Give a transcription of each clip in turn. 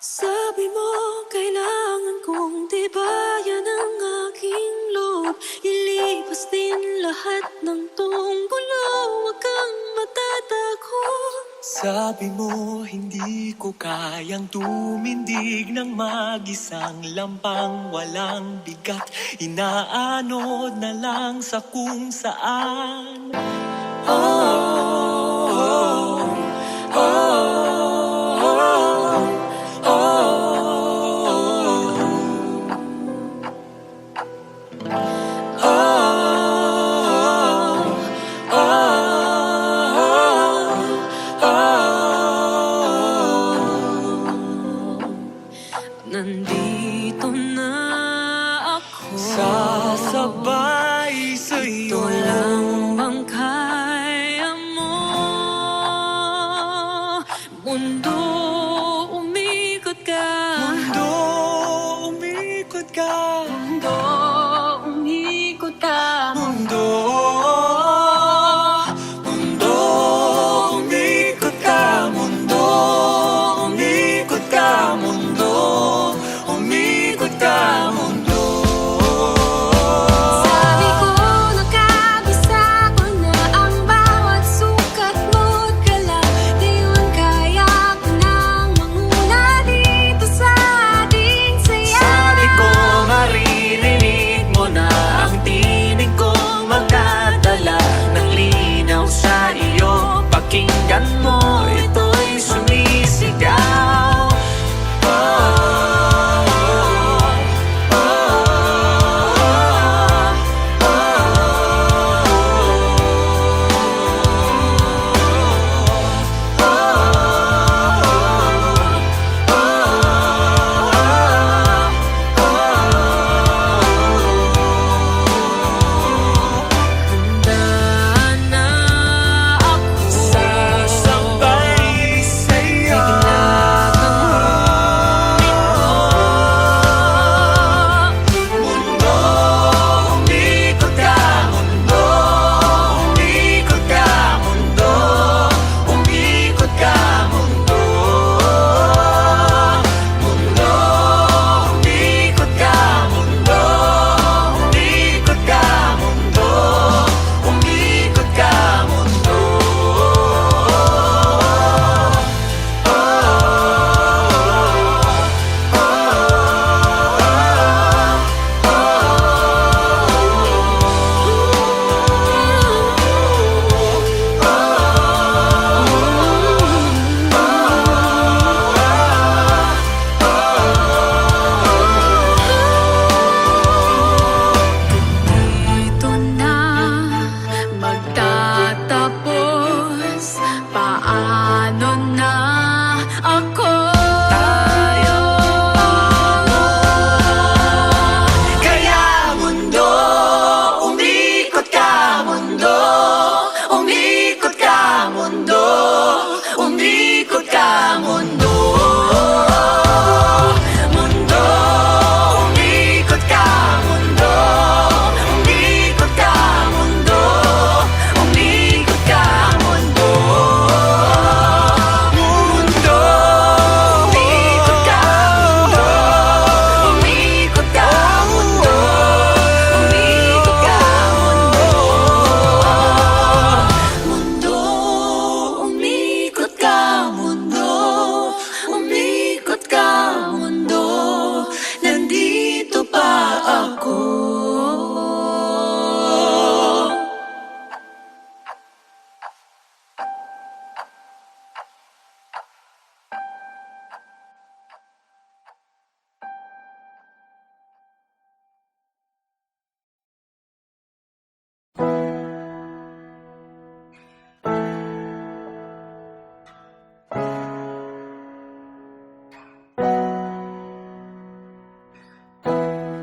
Sabi mo, kailangan kong tibayan ang aking loob. Ilipas din lahat ng tunggulo, huwag kang matatakot. Sabi mo, hindi ko kayang tumindig ng mag-isang lampang walang bigat. Inaanod na lang sa kung saan. Nandito na ako, Sasabay sa'yo. ito lang bang kaya mo? Mundo, umikot ka. Mundo, umikot ka. Mundo, umikot ka. Mundo, mundo, umikot ka. Mundo, umikot ka. Mundo, umikot ka. Mundo. Sabi ko, nakabisa ko na ang bawat sukat mo't galaw. Ngayon kaya ko nang manguna dito sa ating saya. Sabi ko, maririnig mo na ang tinig kong magdadala ng linaw sa iyo. Pakinggan mo, ito'y sumisigaw. Handa na ako, Sasabay sa'yo. Mundo, umikot ka. Mundo, umikot ka. Mundo, umikot ka. Mundo, mundo, umikot ka. Mundo, umikot ka. Mundo, umikot ka. Mundo. Dito na magtatapos. Paano na ako? Kaya mundo, umikot ka. Mundo, umikot ka. Mundo, umikot ka. Mundo, mundo, umikot ka. Mundo, umikot ka. Mundo, umikot ka. Mundo, mundo, umikot ka. Mundo, umikot ka. Mundo, umikot ka. Mundo, umikot ka. Mundo, umikot ka. Mundo, nandito pa ako.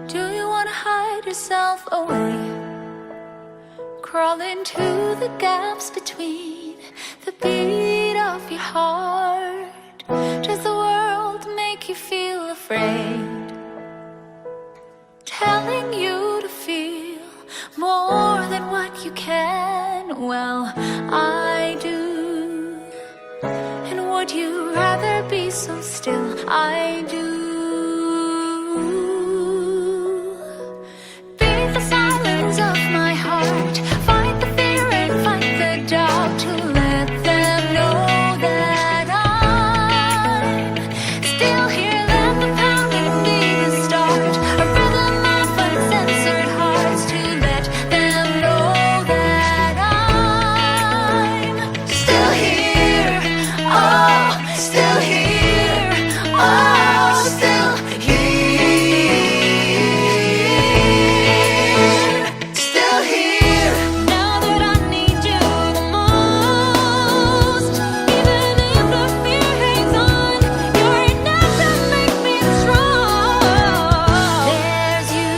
Do you wanna hide yourself away? Crawl into the gaps between the beat of your heart. Does the world make you feel afraid? Telling you to feel more than what you can. Well, I do. And would you rather be so so still. I do. Beat the silence of my heart, fight the fear and fight the doubt, to let them know that I'm still here. Let the pounding be the start, a rhythm of uncensored hearts, to let them know that I'm still here. Oh, still here. Oh, still here. Still here. Now that I need you the most, even if the fear hangs on, you're enough to make me strong. There's you.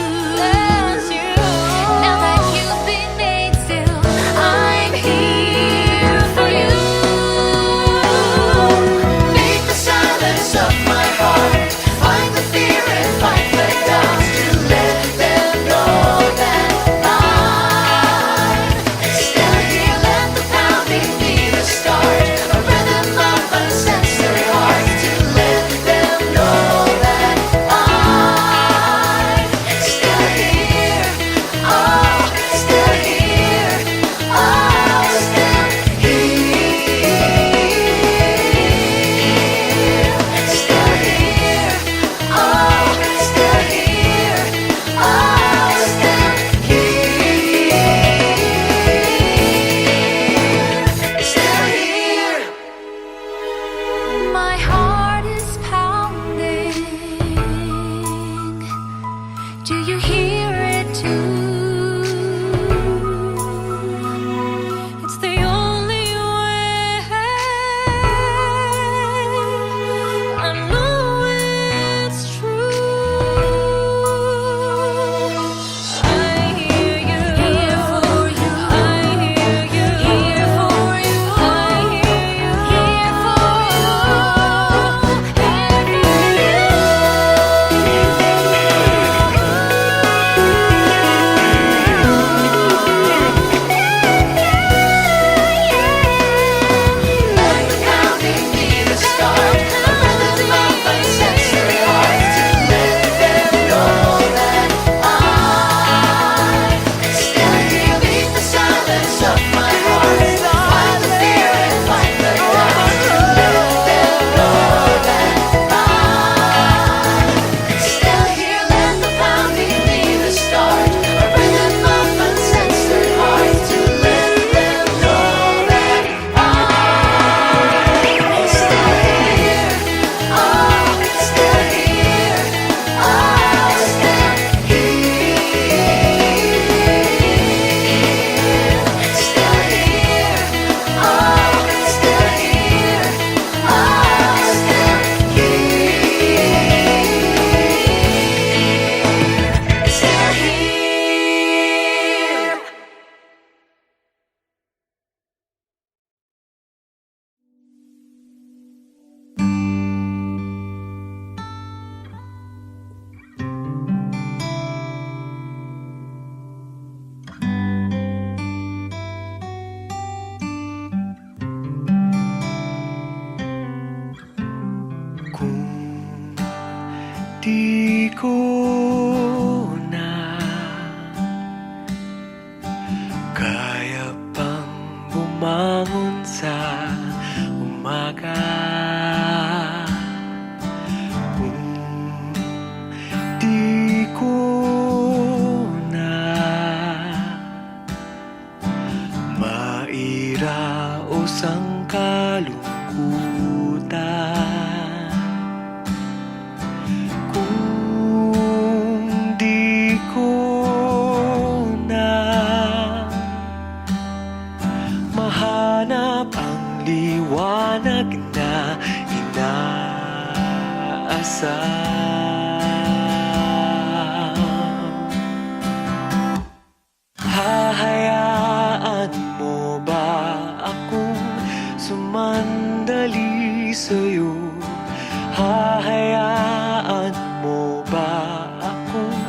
Now that you've been made still, I'm here for you. Beat the silence of my heart, find the fear and fight the doubts, to let them know that I'm still here. Let the pounding be the start, a rhythm of uncensored hearts, to let them know that I'm still here. Oh, still here. Oh, still here. Still here. Oh, still here. Oh, still here. Still here. My heart is pounding. Do you hear it too? It's the only way. I know it's true. I hear you. Here for you. I hear you. Here for you. I hear you. Here for you. Here for Let the pounding be the start, a rhythm of uncensored hearts, to let them know that I'm still here. Beat the silence of my heart, find the fear and fight the doubt, to let them know that I'm still here. Let the pounding be the start, a rhythm of uncensored hearts, to let them know that I'm still here. Oh, still here. Oh, still here. Still here. Oh, still here. Oh, still here. Still here. Kung di ko na kaya pang bumangon sa umaga, kung di ko na mairaos ang kalungkutan, kung di ko na mahanap ang liwanag na inaasam, hahayaan mo ba akong sumandali sa'yo? Hahayaan mo ba akong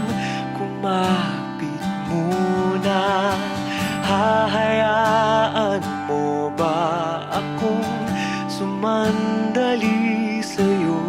kumapit muna? Hahayaan mo ba akong sumandali sa'yo?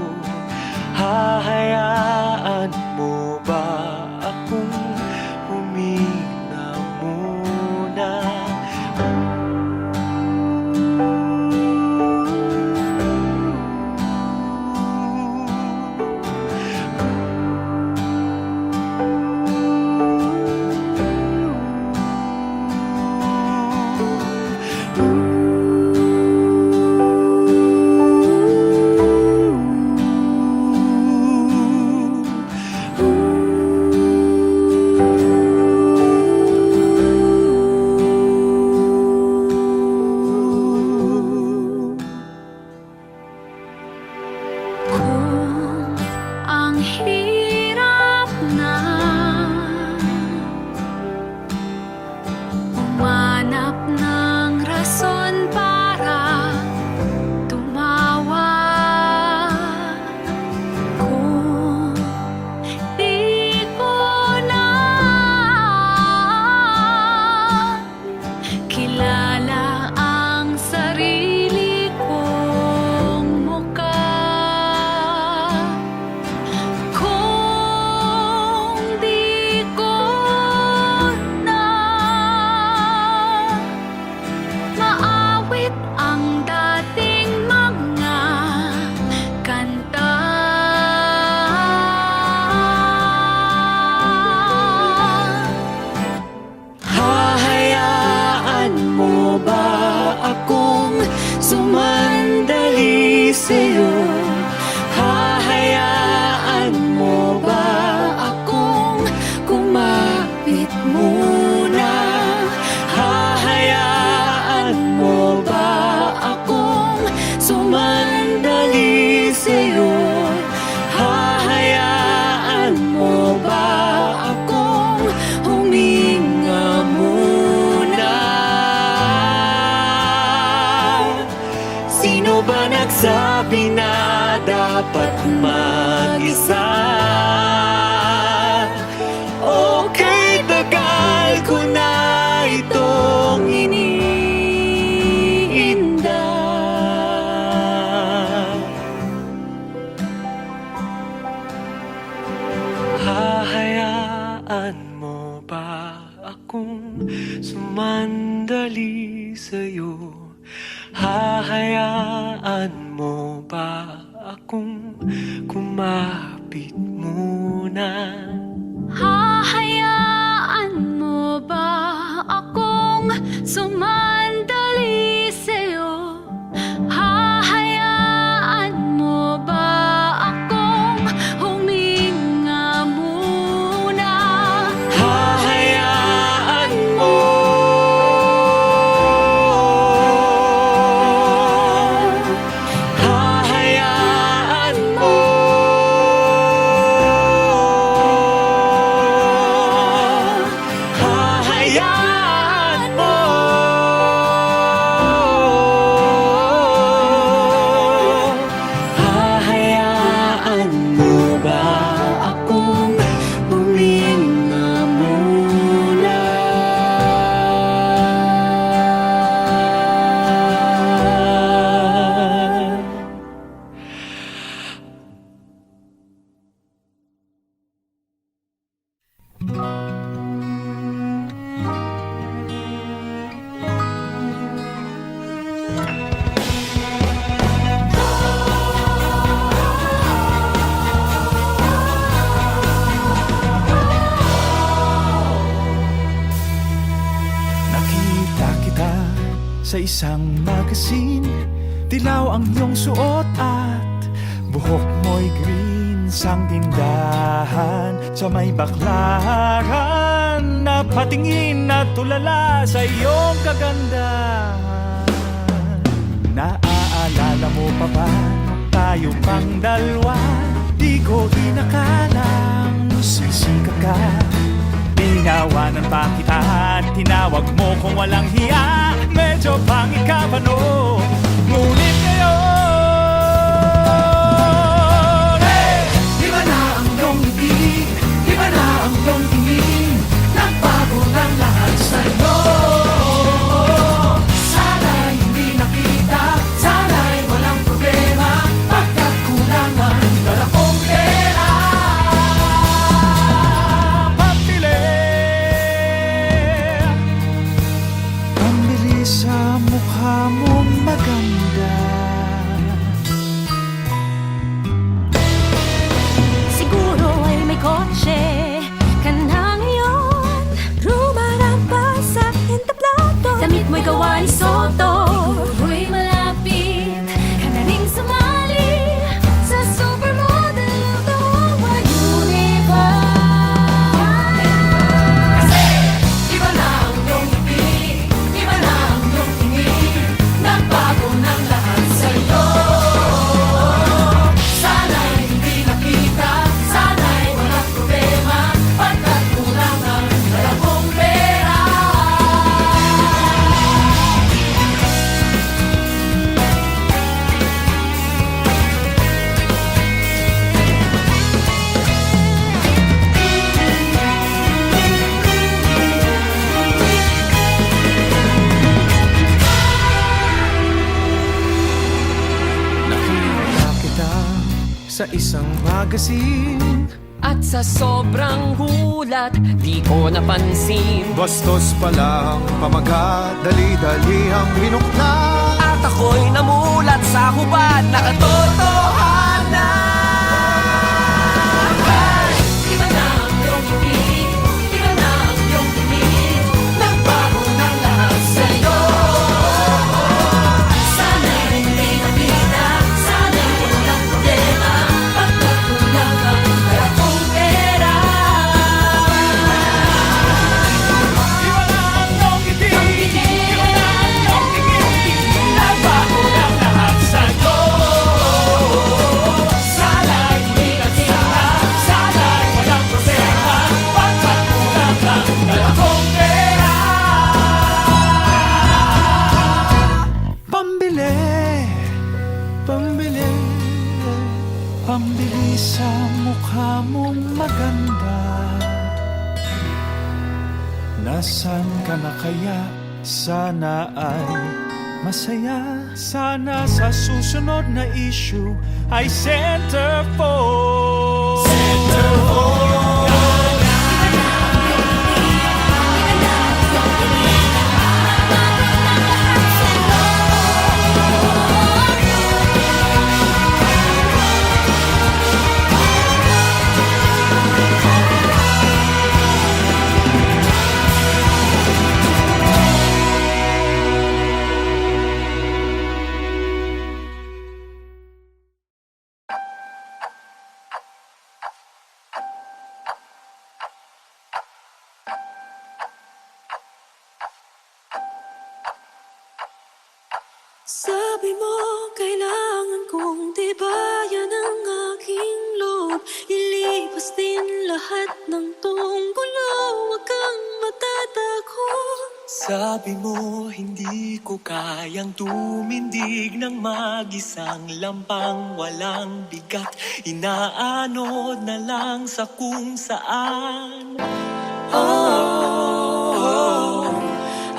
sa'yo. Hahayaan mo ba akong kumapit muna? Hahayaan mo ba akong sumandali sa'yo? Hahayaan mo ba akong huminga muna? Sino ba nagsabi na dapat mag-isa? Okay, tagal ko na itong iniinda. Hahayaan mo ba akong sumandali sa'yo? Hahayaan mo ba akong kumapit muna? Hahayaan mo ba akong sumandali sa'yo? Hahayaan mo ba akong huminga muna? Hahayaan mo. Hahayaan mo. Hahayaan mo. Hahayaan mo ba akong huminga muna? Nakita kita sa isang magazine. Dilaw ang iyong suot at buhok mo'y green. Sang tindahan sa may baklaran, napatingin at tulala sa iyong kagandahan. Naaalala mo pa ba tayo pang dalawa? Di ko inakalang sisikat ka. Tinawanan pa kita at tinawag mo kung walang hiya. Medyo pangit ka pa no, ngunit ngayon, hey! Di ba na ang iyong ngiti? Di ba na ang iyong tingin? Nagbago ng lahat sa'yo. Sana'y hindi nakita, sana'y walang problema. Pagkat kulangan, dala kong pera. Pambili sa mukha mong maganda. Siguro ay may kotse ka na ngayon. Rumarapa sa entablado. Damit mo'y gawa ni Soto. Siguro'y malapit ka na ring sumali sa supermodel of the whole universe. Kasi di ba na ang iyong ngiti? Di ba na ang iyong tingin? Nagbago ng lahat sa'yo. Sana'y hindi nakita, sana'y walang problema. Pagkat kulangan, dala kong pera. Nakita kita sa isang magazine. At sa sobrang hulat, di ko napansin. Bastos palang pamagat, dali-dali ang binukla. At ako'y namulat sa hubad na katotohanan. Di ba na ang iyong ngiti? Di ba na ang iyong tingin? Nagbago ng lahat sa'yo. Sana'y hindi nakita, sana'y Kaya sana ay masaya. Sana sa susunod na issue ay centerfold. Sabi mo, kailangan kong tibayan ang aking loob. Ilipas din lahat ng tunggulo, huwag kang matatakot. Sabi mo, hindi ko kayang tumindig ng mag-isang lampang walang bigat. Inaanod na lang sa kung saan. Oh, oh,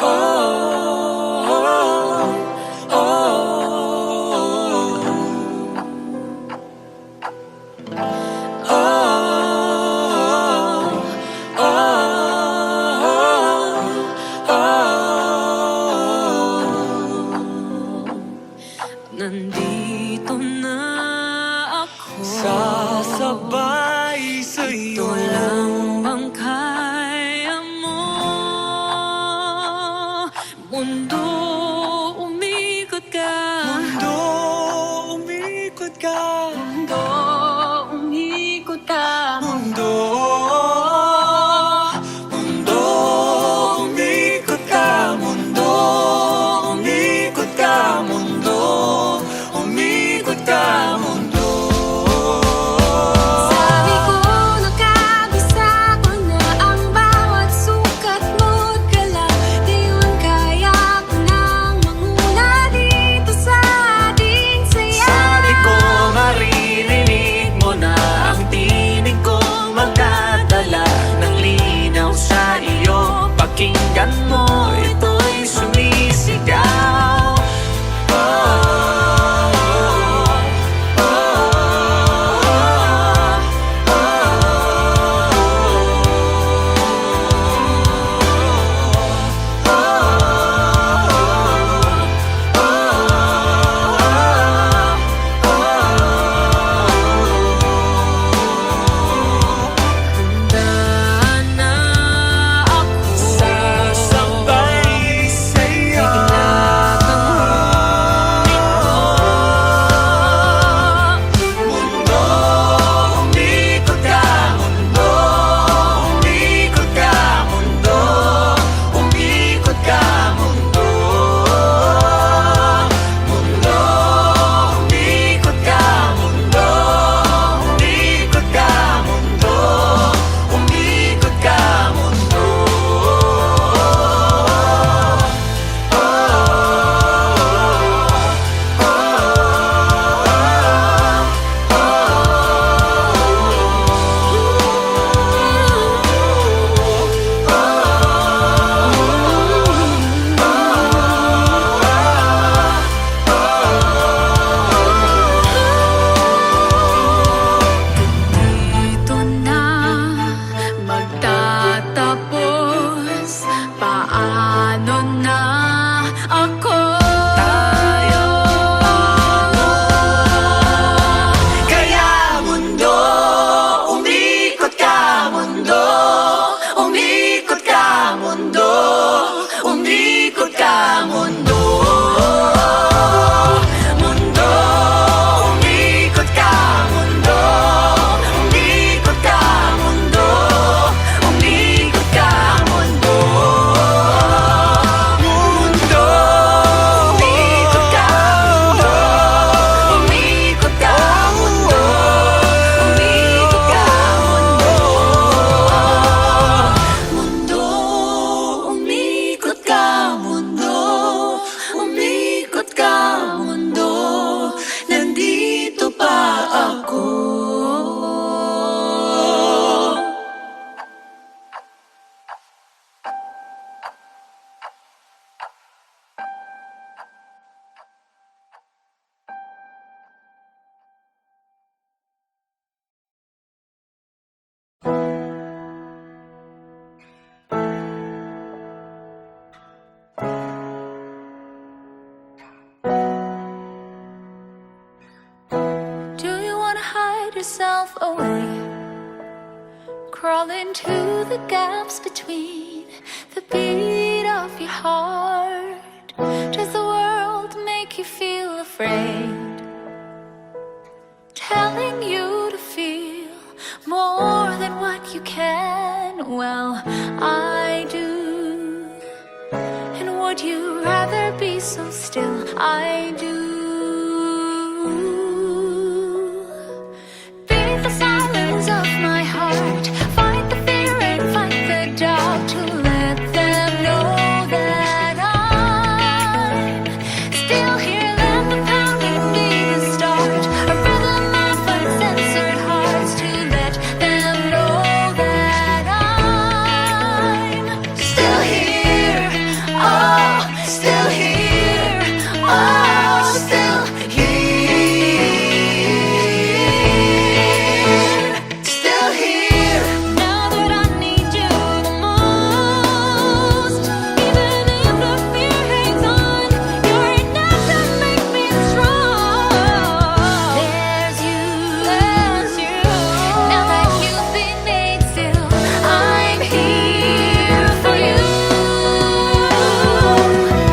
oh, oh. Nandito na ako, Sasabay sa'yo. ito lang bang kaya mo? Mundo, umikot ka. Mundo, umikot ka. Mundo, umikot ka. Mundo, mundo, umikot ka. Mundo, umikot ka. Mundo, umikot ka. Mundo. Sabi ko, nakabisa ko na ang bawat sukat mo't galaw. Ngayon kaya ko nang manguna dito sa ating saya. Sabi ko, maririnig mo na ang tinig kong magdadala ng linaw sa iyo. Pakinggan mo, ito'y sumisigaw. Oh, oh, Handaan na ako, sasabay sa'yo. bigla kang Mundo, umikot ka. Mundo, umikot ka. Mundo, umikot ka. Mundo, mundo, umikot ka. Mundo, umikot ka. Mundo, umikot ka. Mundo. Dito na magtatapos. Paano na ako? Tayo. Kaya mundo, umikot ka. Mundo, umikot ka. Mundo, umikot ka. Mundo, mundo, umikot ka. Mundo, umikot ka. Mundo, umikot ka. Mundo, mundo, yourself away. Crawl into the gaps between the beat of your heart. Does the world make you feel afraid? Telling you to feel more than what you can. Well, I do. And would you rather be so still? I do. Beat the silence of my heart. Fight the fear and fight the doubt to let them know that I'm still here. Let the pounding be the start. A rhythm of uncensored hearts to let them know that I'm still here. Oh, still here. Oh, still here. Still here. Now that I need you the most, even if the fear hangs on, you're enough to make me strong. There's you. Now that you've been made still, I'm here for you.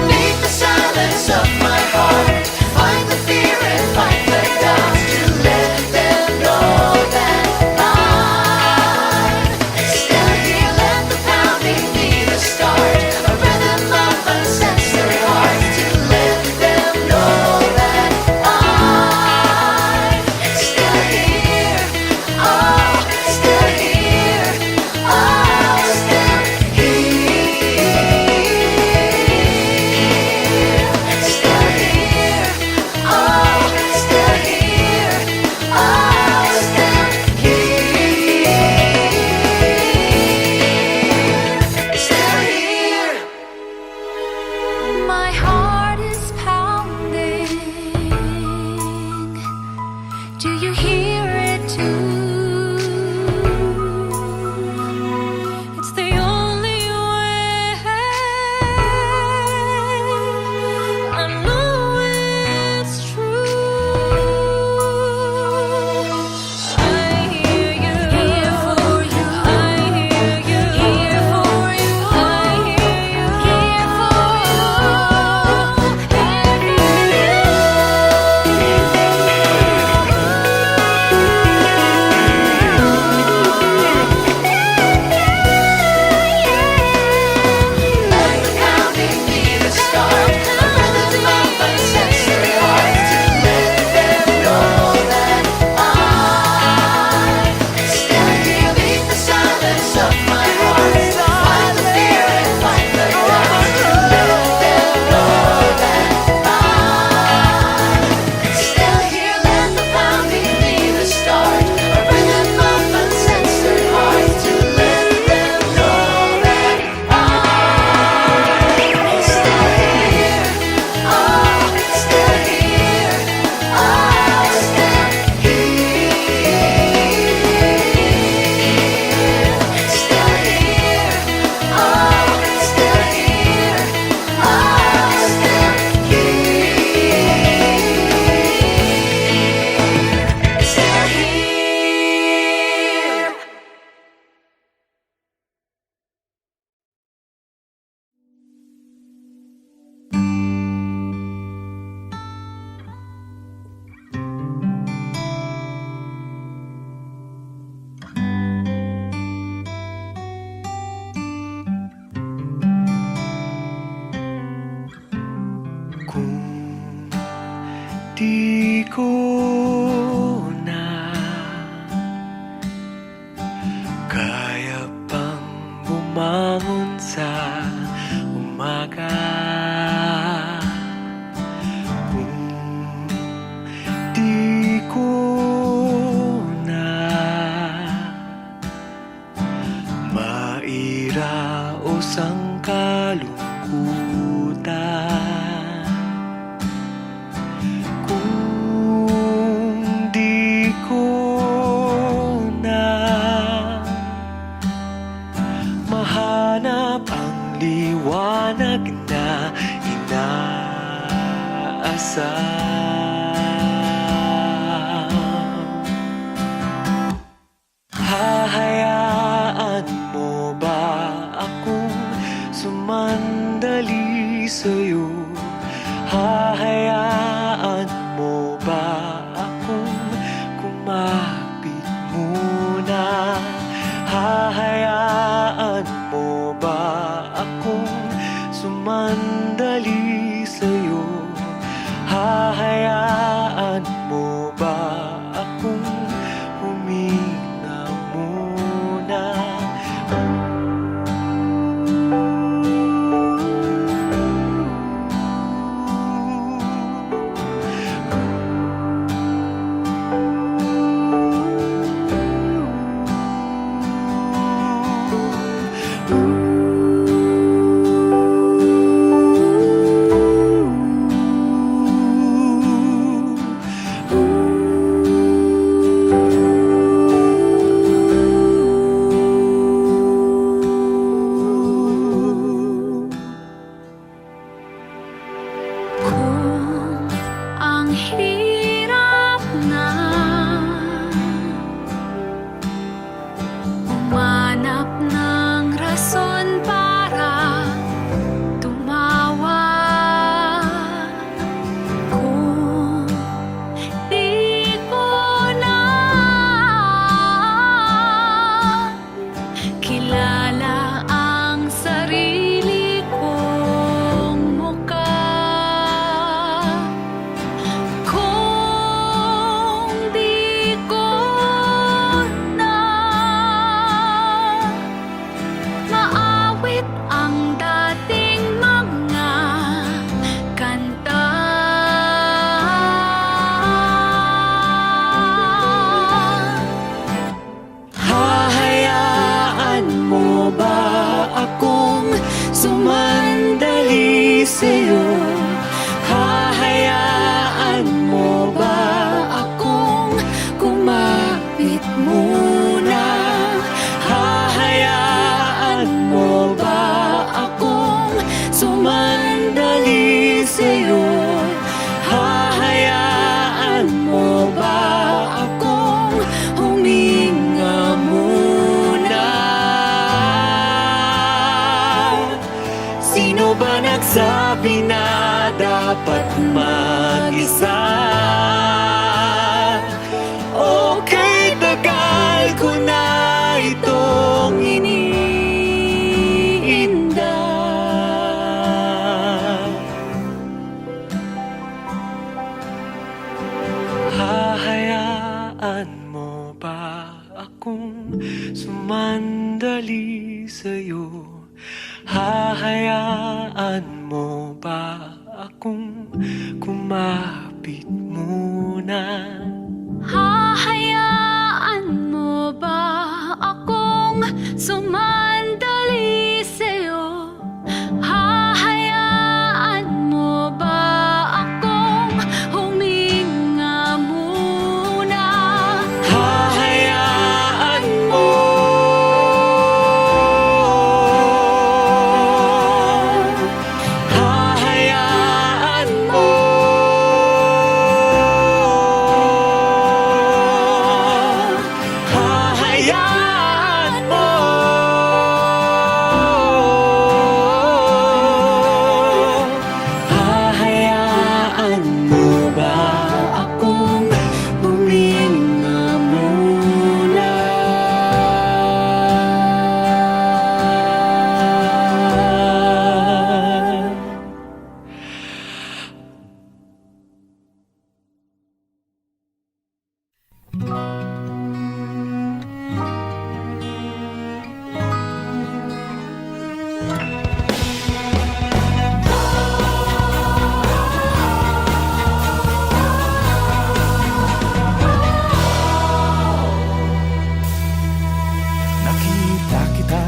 Beat the silence of my heart. Fight the fear and fight the doubt to let them know that I'm still here. Let the pounding be the start. A rhythm of uncensored hearts to let them know that I'm still here. Oh, still here. Oh, still here. Still here. Oh, still here. Oh, still here. Still here. My heart is pounding. Do you hear it too? It's the only way. I know it's true. I hear you. Here for you. I hear you. Here for you. I hear you. Here for you. Let the pounding be the start. A rhythm of uncensored hearts to let them know that I'm still here. Beat the silence of my heart. Fight the fear and fight the doubt to let them know that I'm still here. Let the pounding be the start. A rhythm of uncensored hearts to let them know that I'm still here. Oh, still here. Oh, still here. Still here. Oh, still here. Oh, still here. Still here. Kung di ko na kaya pang bumangon sa umaga, kung di ko na mairaos ang kalungkutan, kung di ko na mahanap ang liwanag na inaasam, Hahayaan mo ba akong kumapit muna? Hahayaan mo ba akong sumandali sa'yo? Hahayaan mo ba akong huminga muna? Kung ang hirap na umanap ng rason para tumawa, kung di ko na kilala ang sarili kong mukha, kung di ko na maawit ang dating mga kanta, Hahayaan mo ba akong sumandali sa'yo? Hahayaan mo ba akong kumapit muna? Hahayaan mo ba akong sumandali sa'yo? Hahayaan mo ba akong huminga muna? Sino ba nagsabi na dapat mag-isa? Okay, tagal ko na itong iniinda. Hahayaan mo ba akong sumandali sa'yo? Hahayaan mo ba akong kumapit muna? hahayaan mo ba akong sumandali sa'yo? Hahayaan mo ba akong huminga muna? Hahayaan mo. Hahayaan mo. Hahayaan mo. Hahayaan mo ba akong huminga muna? Nakita kita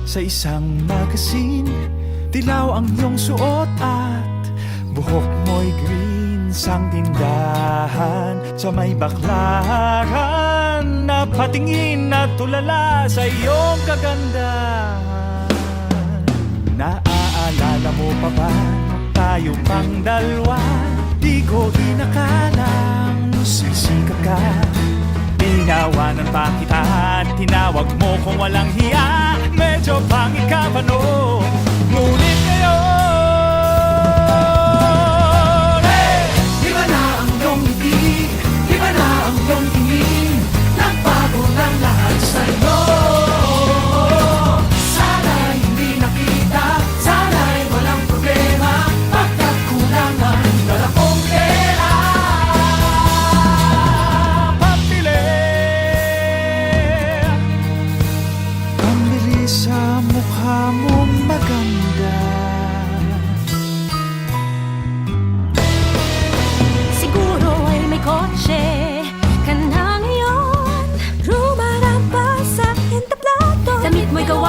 sa isang magazine. Dilaw ang iyong suot at buhok mo'y green. Sang tindahan sa may baklaran, napatingin at tulala sa iyong kagandahan. Naaalala mo pa ba tayo pang dalawa? Di ko inakalang sisikat ka. Tinawanan pa kita at tinawag mo kung walang hiya. Medyo pangit ka pa no, ngunit ngayon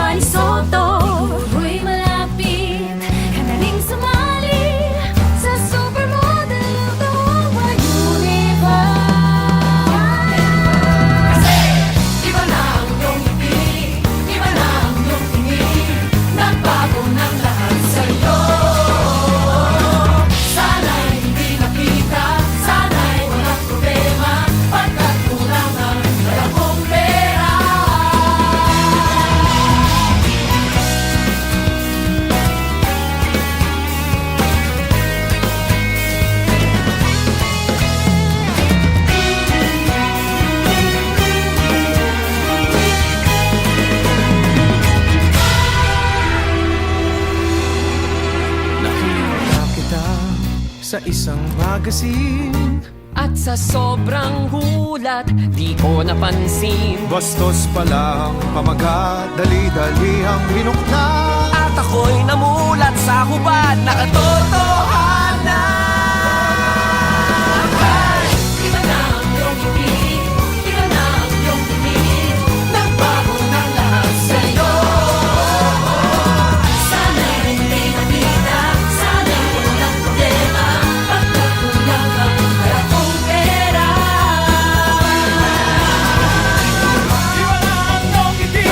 Juan Soto. Uy, malapit ka na ring sumali sa supermodel of the whole universe. Kasi iba na ang iyong ngiti, iba na ang iyong tingin, nagbago ng lahat sa'yo. Sana'y hindi nakita, sana'y walang problema, pagkat kulang ang dala kong pera. Nakita kita sa isang magazine. At sa sobrang gulat, di ko napansin. Bastos pala ang pamagat, dali-dali ang binukla. At ako'y namulat sa hubad na katotohanan. Iba na ang iyong ngiti, iba na ang iyong tingin, nagbago ng lahat sa'yo. Sana'y hindi nakita, sana'y walang problema, pagkat kulang ang dala kong pera. Iba na ang iyong ngiti,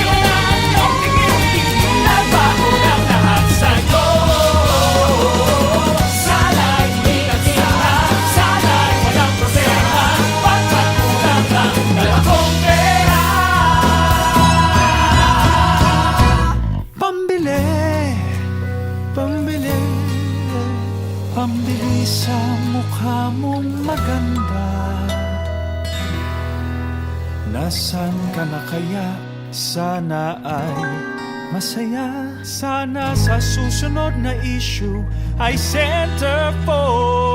iba na ang iyong tingin, nagbago ng lahat sa'yo. Sana'y hindi nakita, sana'y walang problema, pagkat kulang ang dala kong pera. Pambili, pambili, pambili sa mukha mong maganda. Nasaan ka na kaya? Sana ay masaya. Sana sa susunod na issue ay centerfold.